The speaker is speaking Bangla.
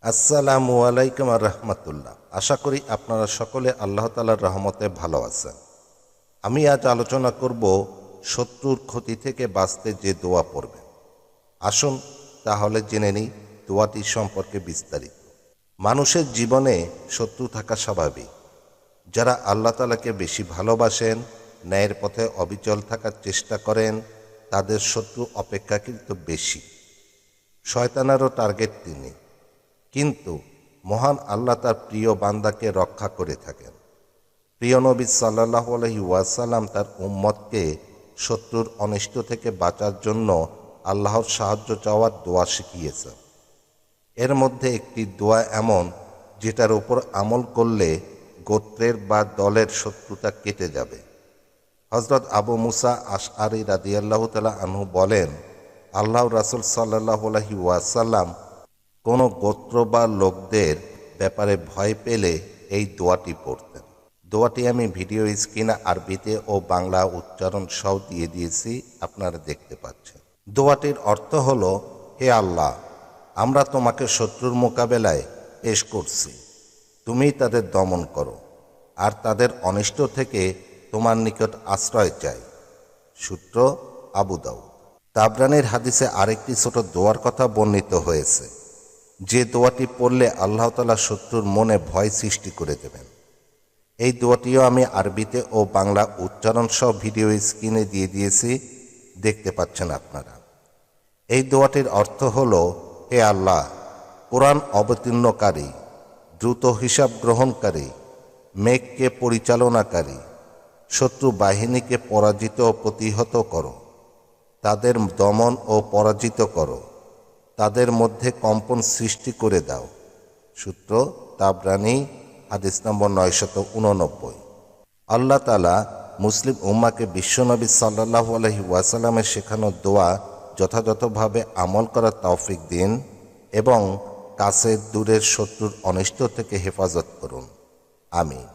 আসসালামু আলাইকুম আর রহমতুল্লাহ। আশা করি আপনারা সকলে আল্লাহ তাআলার রহমতে ভালো আছেন। আমি আজ আলোচনা করব শত্রুর ক্ষতি থেকে বাঁচতে যে দোয়া পড়বেন। আসুন তাহলে জেনে নিই দোয়াটি সম্পর্কে বিস্তারিত। মানুষের জীবনে শত্রু থাকা স্বাভাবিক। যারা আল্লাহ তাআলাকে বেশি ভালোবাসেন, ন্যায়ের পথে অবিচল থাকার চেষ্টা করেন, তাদের শত্রু অপেক্ষাকৃত বেশি। শয়তানেরও টার্গেট তিনি, কিন্তু মহান আল্লাহ তার প্রিয় বান্দাকে রক্ষা করে থাকেন। প্রিয় নবী সাল্লাল্লাহু আলাইহি ওয়াসাল্লাম তার উম্মতকে শত্রুর অনিষ্ট থেকে বাঁচার জন্য আল্লাহর সাহায্য চাওয়ার দোয়া শিখিয়েছেন। এর মধ্যে একটি দোয়া এমন, যেটার উপর আমল করলে গোত্রের বা দলের শত্রুতা কেটে যাবে। হযরত আবু মুসা আশআরী রাদিয়াল্লাহু তাআলা আনহু বলেন, আল্লাহর রাসূল সাল্লাল্লাহু আলাইহি ওয়াসাল্লাম কোনো গোত্র বা লোকদের ব্যাপারে ভয় পেলে এই দোয়াটি পড়তেন। দোয়াটি আমি ভিডিও স্ক্রিনে আরবিতে ও বাংলা উচ্চারণ সহ দিয়ে দিয়েছি, আপনারা দেখতে পাচ্ছেন। দোয়াটির অর্থ হল, হে আল্লাহ, আমরা তোমাকে শত্রুর মোকাবেলায় পেশ করছি, তুমি তাদের দমন করো, আর তাদের অনিষ্ট থেকে তোমার নিকট আশ্রয় চাই। সূত্র আবু দাউদ। তাবরানীর হাদিসে আরেকটি ছোট দোয়ার কথা বর্ণিত হয়েছে, যে দোয়াটি পড়লে আল্লাহ তাআলা শত্রুর মনে ভয় সৃষ্টি করে দেবেন। এই দোয়াটিও আমি আরবিতে ও বাংলা উচ্চারণ সহ ভিডিও স্ক্রিনে দিয়ে দিয়েছি, দেখতে পাচ্ছেন আপনারা। এই দোয়াটির অর্থ হল, হে আল্লাহ, কোরআন অবতীর্ণকারী, দ্রুত হিসাব গ্রহণকারী, মেঘকে পরিচালনাকারী, শত্রু বাহিনীকে পরাজিত ও প্রতিহত করো, তাদের দমন ও পরাজিত করো, তাদের মধ্যে কম্পন সৃষ্টি করে দাও। সূত্র তাবরানী, হাদিস নম্বর 989। আল্লাহ তাআলা মুসলিম উম্মাকে বিশ্বনবী সাল্লাল্লাহু আলাইহি ওয়াসাল্লামের শেখানো দোয়া যথাযথভাবে আমল করার তৌফিক দিন এবং কাছের দূরের শত্রুর অনিষ্ট থেকে হেফাজত করুন। আমিন।